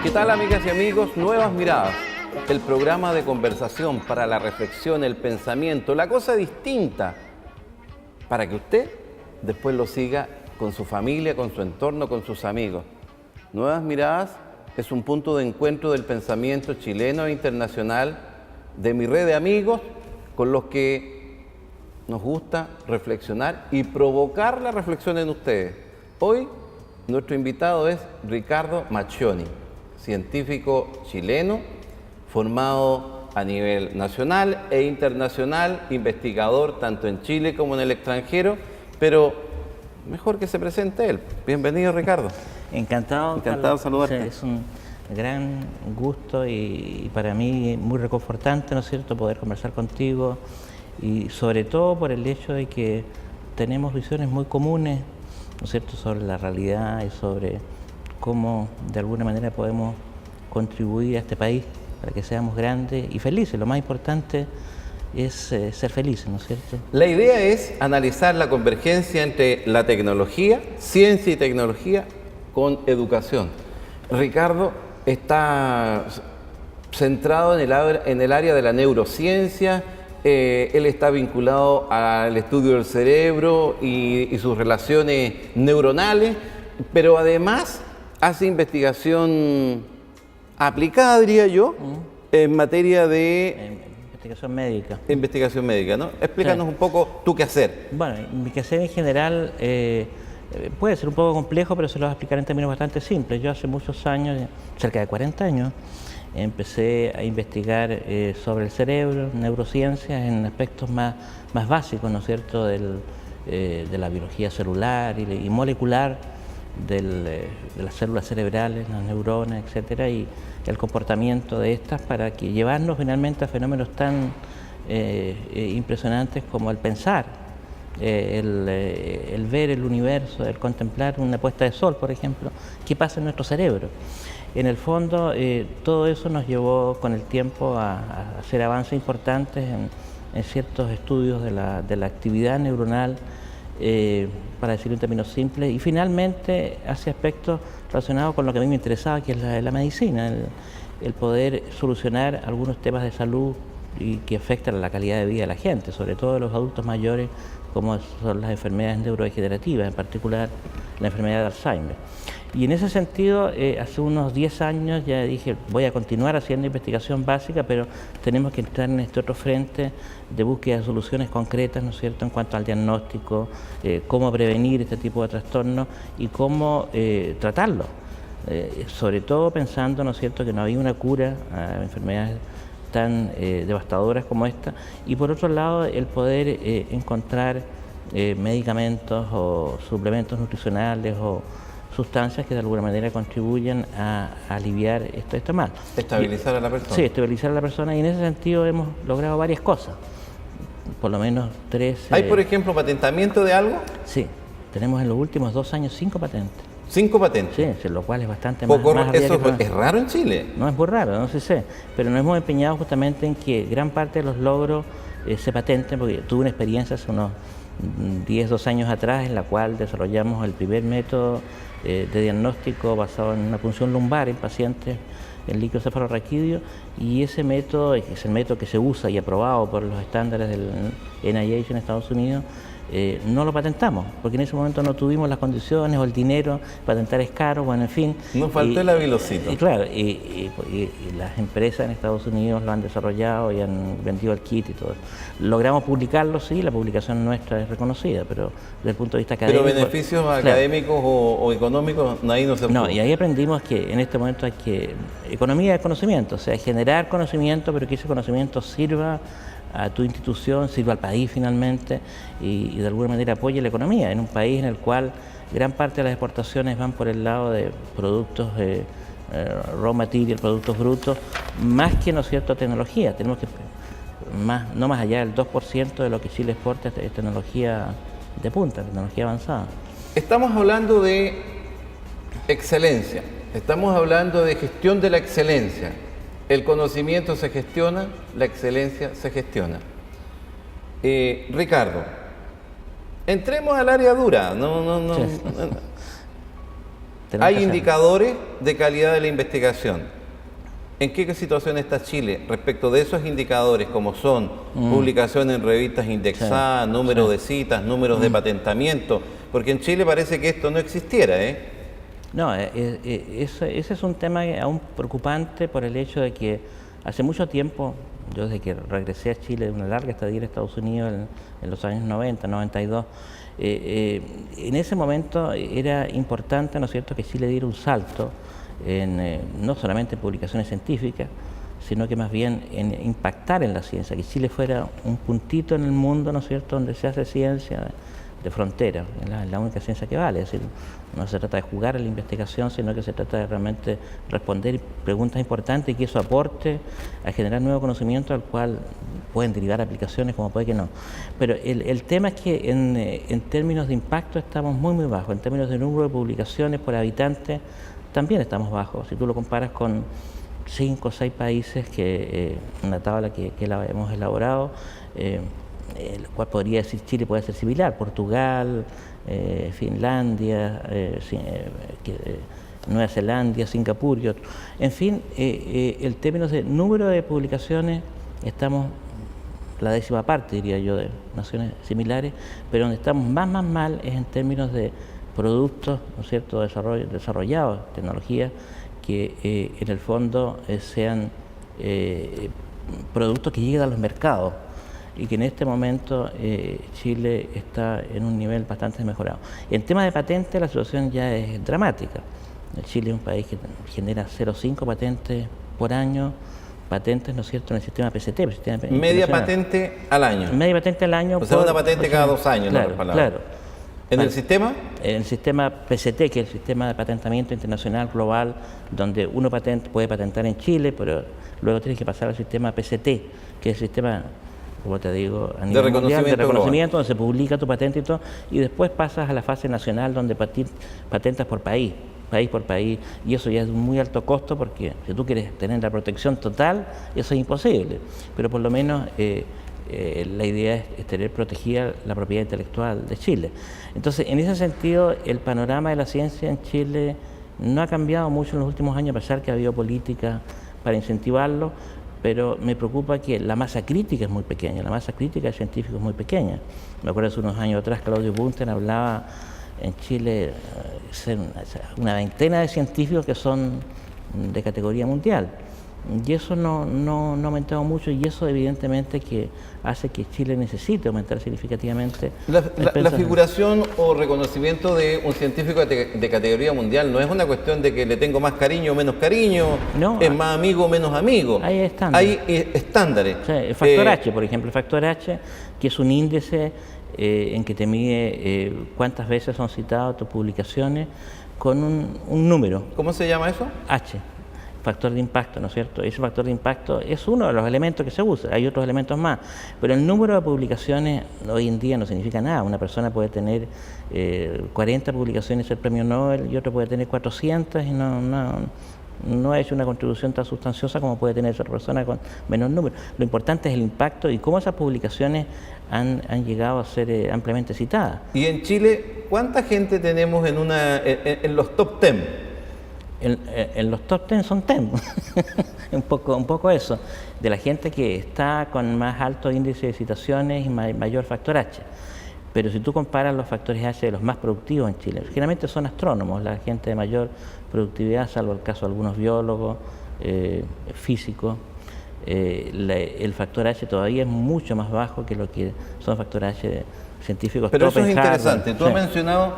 ¿Qué tal, amigas y amigos? Nuevas Miradas, el programa de conversación para la reflexión, el pensamiento, la cosa distinta, para que usted después lo siga con su familia, con su entorno, con sus amigos. Nuevas Miradas es un punto de encuentro del pensamiento chileno e internacional, de mi red de amigos con los que nos gusta reflexionar y provocar la reflexión en ustedes. Hoy nuestro invitado es Ricardo Macchioni, científico chileno, formado a nivel nacional e internacional, investigador tanto en Chile como en el extranjero, pero mejor que se presente él. Bienvenido, Ricardo. Encantado de saludarte. Es un gran gusto y para mí muy reconfortante, ¿no es cierto?, poder conversar contigo, y sobre todo por el hecho de que tenemos visiones muy comunes, ¿no es cierto?, sobre la realidad y sobre cómo de alguna manera podemos contribuir a este país para que seamos grandes y felices. Lo más importante es ser felices, ¿no es cierto? La idea es analizar la convergencia entre la tecnología, ciencia y tecnología, con educación. Ricardo está centrado en el área de la neurociencia. Él está vinculado al estudio del cerebro y sus relaciones neuronales, pero además hace investigación aplicada, diría yo, en materia de investigación médica, ¿no? Explícanos un poco tu quehacer. Bueno, mi quehacer en general puede ser un poco complejo, pero se lo voy a explicar en términos bastante simples. Yo hace muchos años, cerca de 40 años, empecé a investigar sobre el cerebro, neurociencias, en aspectos más básicos, ¿no es cierto?, de la biología celular y molecular, de las células cerebrales, las neuronas, etcétera, y el comportamiento de estas, para que llevarnos finalmente a fenómenos tan impresionantes como el pensar, el ver el universo, el contemplar una puesta de sol, por ejemplo, qué pasa en nuestro cerebro. En el fondo, todo eso nos llevó con el tiempo a hacer avances importantes en ciertos estudios de la actividad neuronal, para decirlo en términos simples, y finalmente hacia aspectos relacionados con lo que a mí me interesaba, que es la medicina, el poder solucionar algunos temas de salud y que afectan a la calidad de vida de la gente, sobre todo de los adultos mayores, como son las enfermedades neurodegenerativas, en particular la enfermedad de Alzheimer. Y en ese sentido, hace unos 10 años ya dije, voy a continuar haciendo investigación básica, pero tenemos que entrar en este otro frente de búsqueda de soluciones concretas, ¿no es cierto?, en cuanto al diagnóstico, cómo prevenir este tipo de trastornos y cómo tratarlos. Sobre todo pensando, ¿no es cierto?, que no había una cura a enfermedades tan devastadoras como esta, y por otro lado el poder encontrar medicamentos o suplementos nutricionales o sustancias que de alguna manera contribuyen a aliviar este mal. Estabilizar a la persona. Sí, estabilizar a la persona, y en ese sentido hemos logrado varias cosas, por lo menos 3. ¿Hay, por ejemplo, patentamiento de algo? Sí, tenemos en los últimos 2 años 5 patentes. 5 patentes. Sí, lo cual es bastante poco, más eso es raro en Chile. No es muy raro, no sé, pero nos hemos empeñado justamente en que gran parte de los logros se patenten, porque tuve una experiencia hace unos 12 años atrás en la cual desarrollamos el primer método de diagnóstico basado en una punción lumbar en pacientes en líquido cefalorraquídeo, y ese método es el método que se usa y aprobado por los estándares del NIH en Estados Unidos. No lo patentamos, porque en ese momento no tuvimos las condiciones o el dinero, patentar es caro, bueno, en fin. Nos faltó el avilocito. Claro, y las empresas en Estados Unidos lo han desarrollado y han vendido el kit y todo eso. Logramos publicarlo, sí, la publicación nuestra es reconocida, pero desde el punto de vista académico... Pero beneficios académicos o económicos, ahí no se puede. No, y ahí aprendimos que en este momento hay que... Economía de conocimiento, o sea, generar conocimiento, pero que ese conocimiento sirva a tu institución, sirva al país finalmente, y de alguna manera apoye la economía en un país en el cual gran parte de las exportaciones van por el lado de productos raw material, productos brutos, más que, ¿no es cierto?, tecnología. Tenemos que, no más allá del 2% de lo que Chile exporta es tecnología de punta, tecnología avanzada. Estamos hablando de excelencia, estamos hablando de gestión de la excelencia. El conocimiento se gestiona, la excelencia se gestiona. Ricardo, Entremos al área dura. Sí. Tenemos que Hay hacerlo. indicadores de calidad de la investigación. ¿En qué situación está Chile respecto de esos indicadores, como son publicación en revistas indexadas, Sí, número sí. de citas, números de patentamiento? Porque en Chile parece que esto no existiera, ¿eh? No, ese es un tema aún preocupante por el hecho de que hace mucho tiempo, yo desde que regresé a Chile de una larga estadía en Estados Unidos en los años 90, 92, en ese momento era importante, ¿no es cierto?, que Chile diera un salto en, no solamente en publicaciones científicas, sino que más bien en impactar en la ciencia, que Chile fuera un puntito en el mundo, ¿no es cierto?, donde se hace ciencia de frontera, es la única ciencia que vale, es decir, no se trata de jugar a la investigación, sino que se trata de realmente responder preguntas importantes y que eso aporte a generar nuevo conocimiento al cual pueden derivar aplicaciones como puede que no. Pero el tema es que en términos de impacto estamos muy bajos, en términos de número de publicaciones por habitante también estamos bajos. Si tú lo comparas con 5 o 6 países, que una tabla que la hemos elaborado, el cual podría decir Chile puede ser similar, Portugal, Finlandia, Nueva Zelanda, Singapur y otros. En fin, en términos de número de publicaciones estamos la 10ª parte, diría yo, de naciones similares, pero donde estamos más mal es en términos de productos, ¿no es cierto?, desarrollados, tecnologías que en el fondo sean productos que lleguen a los mercados, y que en este momento Chile está en un nivel bastante mejorado. En tema de patentes la situación ya es dramática. Chile es un país que genera 0,5 patentes por año, patentes, ¿no es cierto?, en el sistema PCT. El sistema Media patente al año. Media patente al año. O sea, una patente cada 2 años, claro, en otras palabras. claro. ¿En el sistema? En el sistema PCT, que es el sistema de patentamiento internacional global, donde uno puede patentar en Chile, pero luego tiene que pasar al sistema PCT, que es el sistema, como te digo, a nivel mundial, de reconocimiento, donde se publica tu patente y todo, y después pasas a la fase nacional, donde patentas por país por país, y eso ya es un muy alto costo, porque si tú quieres tener la protección total, eso es imposible, pero por lo menos la idea es tener protegida la propiedad intelectual de Chile. Entonces, en ese sentido, el panorama de la ciencia en Chile no ha cambiado mucho en los últimos años, a pesar que ha habido políticas para incentivarlo, pero me preocupa que la masa crítica es muy pequeña, la masa crítica de científicos es muy pequeña. Me acuerdo hace unos años atrás, Claudio Bunten hablaba en Chile una veintena de científicos que son de categoría mundial. Y eso no ha aumentado mucho, y eso evidentemente que hace que Chile necesite aumentar significativamente. La figuración o reconocimiento de un científico de categoría mundial no es una cuestión de que le tengo más cariño o menos cariño, no, es más amigo o menos amigo. Hay estándares. Hay estándares. O sea, el factor H, por ejemplo, el factor H, que es un índice en que te mide cuántas veces son citadas tus publicaciones con un número. ¿Cómo se llama eso? H. Factor de impacto, ¿no es cierto? Ese factor de impacto es uno de los elementos que se usa, hay otros elementos más, pero el número de publicaciones hoy en día no significa nada. Una persona puede tener 40 publicaciones del premio Nobel y otro puede tener 400 y no ha hecho una contribución tan sustanciosa como puede tener otra persona con menos número. Lo importante es el impacto y cómo esas publicaciones han llegado a ser ampliamente citadas. Y en Chile, ¿cuánta gente tenemos en los top 10? En los top 10 son 10, un poco eso, de la gente que está con más alto índice de citaciones y mayor factor H. Pero si tú comparas los factores H de los más productivos en Chile, generalmente son astrónomos, la gente de mayor productividad, salvo el caso de algunos biólogos, físicos. El factor H todavía es mucho más bajo que lo que son factores H científicos. Pero eso es interesante. Tú has mencionado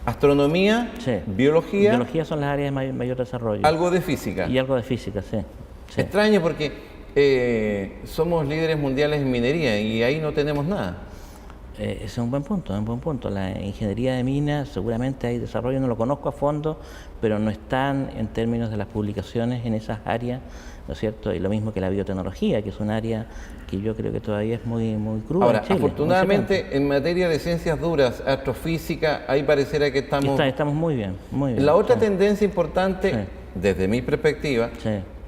astronomía, biología. Biología son las áreas de mayor desarrollo. Algo de física. Y algo de física, sí. Extraño porque somos líderes mundiales en minería y ahí no tenemos nada. Ese es un buen punto, La ingeniería de minas, seguramente hay desarrollo, no lo conozco a fondo, pero no están en términos de las publicaciones en esas áreas, ¿no es cierto? Y lo mismo que la biotecnología, que es un área que yo creo que todavía es muy cruda. Ahora, en Chile, afortunadamente, en materia de ciencias duras, astrofísica, ahí pareciera que estamos muy bien. La otra tendencia importante, desde mi perspectiva,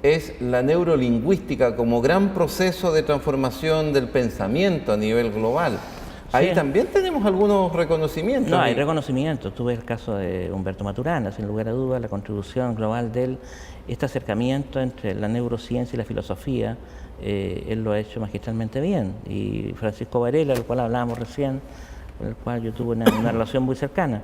es la neurolingüística como gran proceso de transformación del pensamiento a nivel global. ahí Sí. también tenemos algunos reconocimientos. No, hay reconocimientos. Tuve el caso de Humberto Maturana, sin lugar a dudas, la contribución global de él, este acercamiento entre la neurociencia y la filosofía, él lo ha hecho magistralmente bien. Y Francisco Varela, del cual hablábamos recién, con el cual yo tuve una relación muy cercana,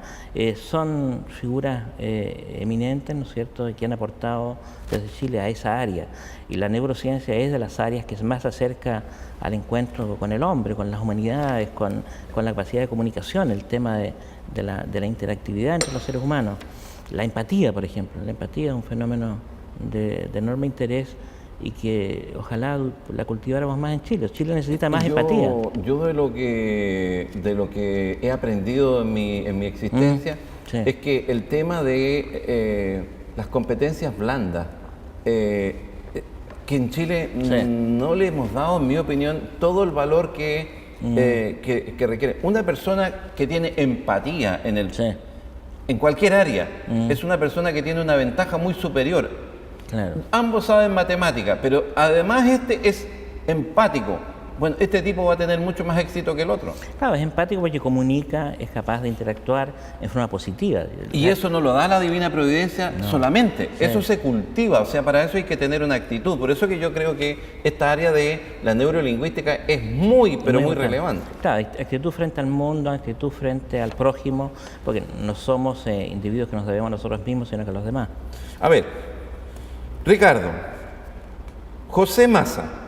son figuras eminentes, ¿no es cierto?, que han aportado desde Chile a esa área. Y la neurociencia es de las áreas que más se acerca al encuentro con el hombre, con las humanidades, con la capacidad de comunicación, el tema de la interactividad entre los seres humanos. La empatía, por ejemplo. La empatía es un fenómeno de enorme interés y que ojalá la cultiváramos más en Chile. Chile necesita más empatía. Yo de lo que he aprendido en mi existencia Sí. es que el tema de las competencias blandas, que en Chile Sí. no le hemos dado, en mi opinión, todo el valor que requiere. Una persona que tiene empatía Sí, en cualquier área es una persona que tiene una ventaja muy superior. claro. Ambos saben matemática, pero además este es empático. Bueno, este tipo va a tener mucho más éxito que el otro. Claro, es empático porque comunica, es capaz de interactuar en forma positiva. Y eso no lo da la Divina Providencia solamente, Sí. eso se cultiva, o sea, para eso hay que tener una actitud. Por eso que yo creo que esta área de la neurolingüística es muy, pero muy importante. relevante. Claro, actitud frente al mundo, actitud frente al prójimo, porque no somos individuos que nos debemos a nosotros mismos, sino que a los demás. A ver, Ricardo, José Massa,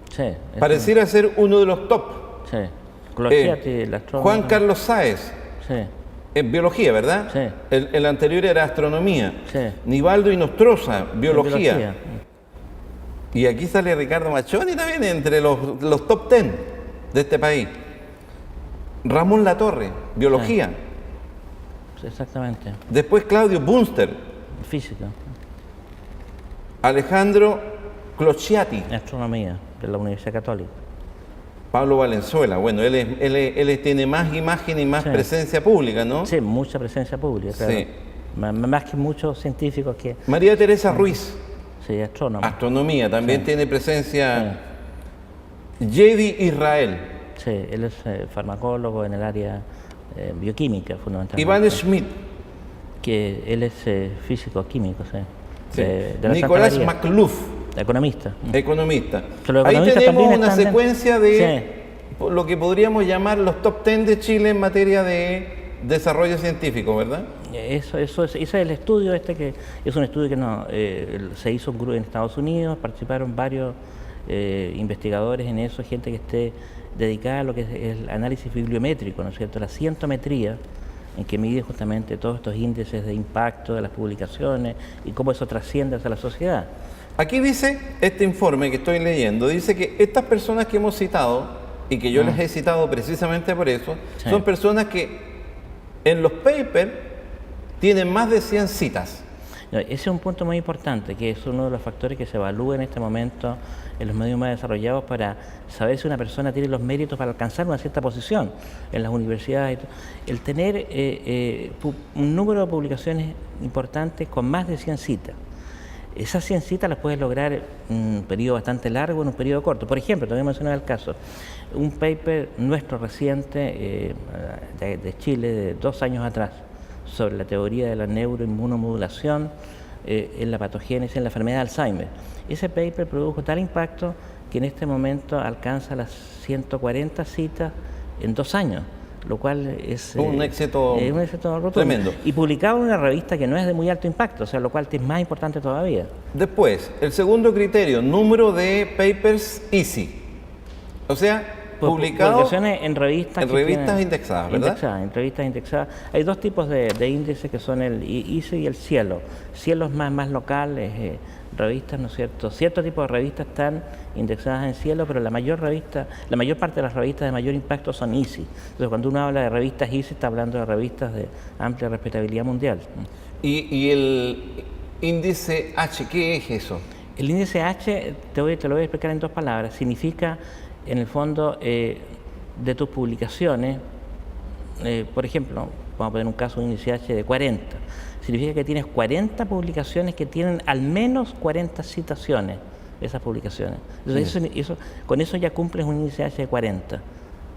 Sí, pareciera ser uno de los top. sí. Clochiati, el astrónomo. Juan Carlos Sáez, Sí, en biología, ¿verdad? Sí. El anterior era astronomía. Sí. Nivaldo Inostroza, en biología. Y aquí sale Ricardo Machoni también entre los top 10 de este país. Ramón Latorre, biología. Sí, exactamente. Después Claudio Bunster, Física, Alejandro Clocciati, astronomía de la Universidad Católica. Pablo Valenzuela. Bueno, él tiene más imagen y más Sí. presencia pública, ¿no? Sí, mucha presencia pública, claro. Sí. Más que muchos científicos que... María Teresa Ruiz, Sí, astrónomos. astronomía, también Sí. tiene presencia. Jedi Israel, Sí, él es farmacólogo en el área bioquímica, fundamentalmente. Iván Schmidt, Que él es físico-químico, sí. sí. De la Santa Nicolás María. McLuff, economista. economista. Que los Ahí economistas tenemos también una están secuencia de lo que podríamos llamar los top 10 de Chile en materia de desarrollo científico, ¿verdad? Ese es el estudio que es un estudio que se hizo un grupo en Estados Unidos, participaron varios investigadores en eso, gente que esté dedicada a lo que es el análisis bibliométrico, ¿no es cierto? La cientometría, en que mide justamente todos estos índices de impacto de las publicaciones y cómo eso trasciende hacia la sociedad. Aquí dice, este informe que estoy leyendo, dice que estas personas que hemos citado, y que yo les he citado precisamente por eso, Sí. son personas que en los papers tienen más de 100 citas. No, ese es un punto muy importante, que es uno de los factores que se evalúa en este momento en los medios más desarrollados para saber si una persona tiene los méritos para alcanzar una cierta posición en las universidades. El tener un número de publicaciones importantes con más de 100 citas. Esas 100 citas las puedes lograr en un periodo bastante largo, en un periodo corto. Por ejemplo, te voy a mencionar el caso, un paper nuestro reciente de Chile, de 2 años atrás, sobre la teoría de la neuroinmunomodulación en la patogénesis en la enfermedad de Alzheimer. Ese paper produjo tal impacto que en este momento alcanza las 140 citas en 2 años, lo cual es un éxito rotundo. tremendo. Y publicado en una revista que no es de muy alto impacto, o sea, lo cual es más importante todavía. Después, el segundo criterio, número de papers easy. O sea, publicados Publicaciones en revistas en que revistas tienen- indexadas, ¿verdad? En revistas indexadas. Hay 2 tipos de índices que son el ICE y el Cielo. Cielo es más local, revistas, ¿no es cierto? Cierto tipo de revistas están indexadas en Cielo, pero la mayor parte de las revistas de mayor impacto son ICE. Entonces, cuando uno habla de revistas ICE, está hablando de revistas de amplia respetabilidad mundial. Y el índice H, ¿qué es eso? El índice H, te lo voy a explicar en 2 palabras, significa, en el fondo, de tus publicaciones, por ejemplo, vamos a poner un caso, un índice H de 40, significa que tienes 40 publicaciones que tienen al menos 40 citaciones, esas publicaciones. Entonces, con eso ya cumples un índice H de 40.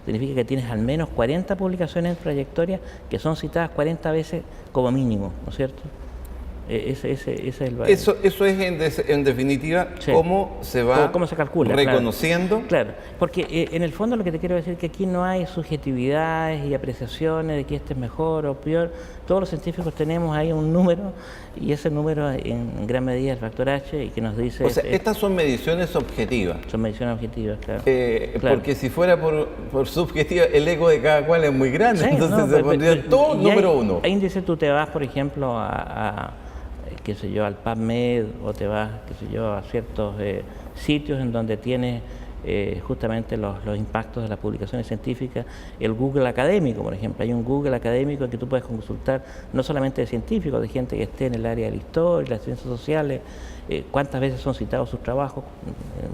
significa que tienes al menos 40 publicaciones en trayectoria que son citadas 40 veces como mínimo, ¿no es cierto? Ese es el valor. Eso es en definitiva Sí. cómo se va ¿Cómo se calcula? reconociendo. Claro, porque en el fondo lo que te quiero decir es que aquí no hay subjetividades y apreciaciones de que este es mejor o peor. Todos los científicos tenemos ahí un número y ese número en gran medida es el factor H y que nos dice... O sea, estas son mediciones objetivas. Son mediciones objetivas, claro. Claro. Porque si fuera por subjetiva, el ego de cada cual es muy grande, Sí, entonces no, se pondría todo número uno. Hay índice, tú te vas, por ejemplo, qué sé yo, al PubMed o te vas, qué sé yo, a ciertos sitios en donde tienes justamente los impactos de las publicaciones científicas, el Google académico, por ejemplo. Hay un Google académico en que tú puedes consultar no solamente de científicos, de gente que esté en el área de la historia, las ciencias sociales, cuántas veces son citados sus trabajos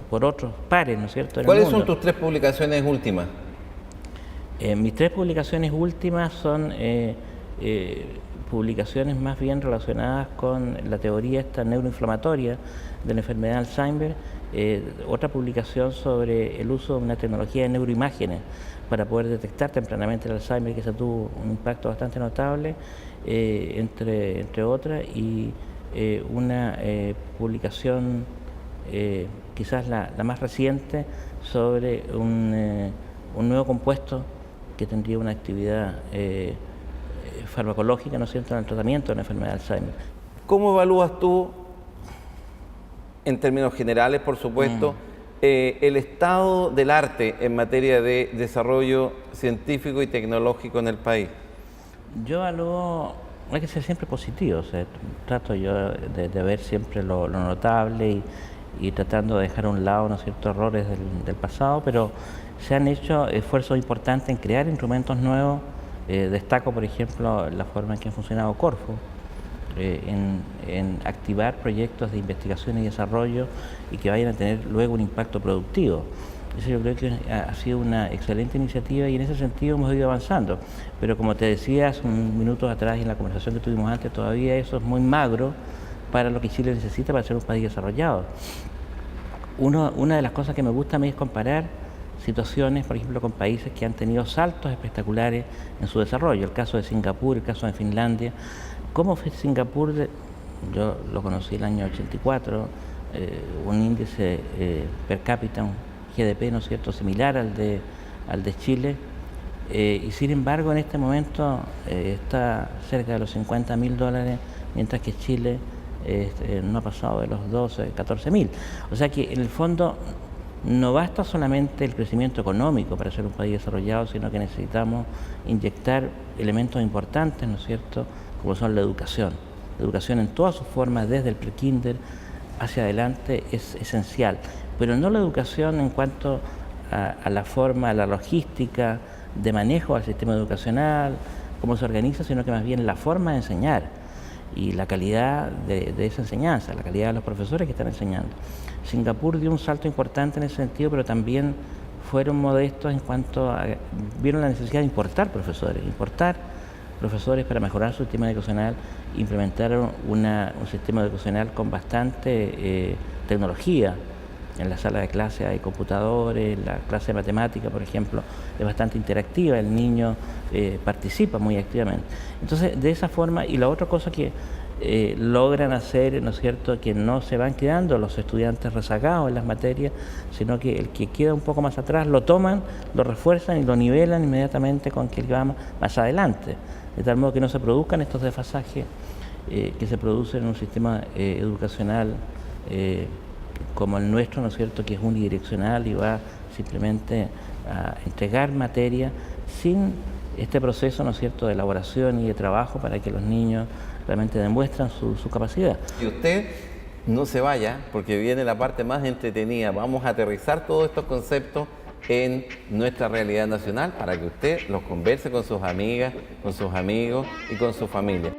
por otros pares, ¿no es cierto? ¿Cuáles son tus 3 publicaciones últimas? Mis 3 publicaciones últimas son publicaciones más bien relacionadas con la teoría esta neuroinflamatoria de la enfermedad de Alzheimer, otra publicación sobre el uso de una tecnología de neuroimágenes para poder detectar tempranamente el Alzheimer, que se tuvo un impacto bastante notable, entre otras, y una publicación quizás la más reciente sobre un nuevo compuesto que tendría una actividad farmacológica, ¿no es cierto?, en el tratamiento de la enfermedad de Alzheimer. ¿Cómo evalúas tú, en términos generales, por supuesto, el estado del arte en materia de desarrollo científico y tecnológico en el país? Yo evalúo, hay que ser siempre positivo, o sea, trato yo de ver siempre lo notable y tratando de dejar a un lado, ¿no es cierto?, errores del pasado, pero se han hecho esfuerzos importantes en crear instrumentos nuevos. Destaco, por ejemplo, la forma en que ha funcionado Corfo, en activar proyectos de investigación y desarrollo y que vayan a tener luego un impacto productivo. Eso yo creo que ha sido una excelente iniciativa y en ese sentido hemos ido avanzando. Pero como te decía hace unos minutos atrás en la conversación que tuvimos antes, todavía eso es muy magro para lo que Chile necesita para ser un país desarrollado. Una de las cosas que me gusta a mí es comparar situaciones, por ejemplo, con países que han tenido saltos espectaculares en su desarrollo. El caso de Singapur, el caso de Finlandia. ¿Cómo fue Singapur? Yo lo conocí el año 84, un índice per cápita, un GDP, ¿no es cierto?, similar al de Chile, y sin embargo en este momento está cerca de los $50.000, mientras que Chile no ha pasado de los 12, 14.000. O sea que en el fondo no basta solamente el crecimiento económico para ser un país desarrollado, sino que necesitamos inyectar elementos importantes, ¿no es cierto?, como son la educación. La educación en todas sus formas, desde el prekinder hacia adelante, es esencial. Pero no la educación en cuanto a la forma, a la logística de manejo del sistema educacional, cómo se organiza, sino que más bien la forma de enseñar y la calidad de esa enseñanza, la calidad de los profesores que están enseñando. Singapur dio un salto importante en ese sentido, pero también fueron modestos en cuanto a... vieron la necesidad de importar profesores para mejorar su sistema educacional, implementaron un sistema educacional con bastante tecnología. En la sala de clase hay computadores, la clase de matemática, por ejemplo, es bastante interactiva, el niño participa muy activamente. Entonces, de esa forma, y la otra cosa que logran hacer, ¿no es cierto?, que no se van quedando los estudiantes rezagados en las materias, sino que el que queda un poco más atrás lo toman, lo refuerzan y lo nivelan inmediatamente con que va más adelante, de tal modo que no se produzcan estos desfasajes que se producen en un sistema educacional como el nuestro, ¿no es cierto?, que es unidireccional y va simplemente a entregar materia sin este proceso, ¿no es cierto?, de elaboración y de trabajo para que los niños realmente demuestran su capacidad. Y usted no se vaya, porque viene la parte más entretenida. Vamos a aterrizar todos estos conceptos en nuestra realidad nacional para que usted los converse con sus amigas, con sus amigos y con su familia.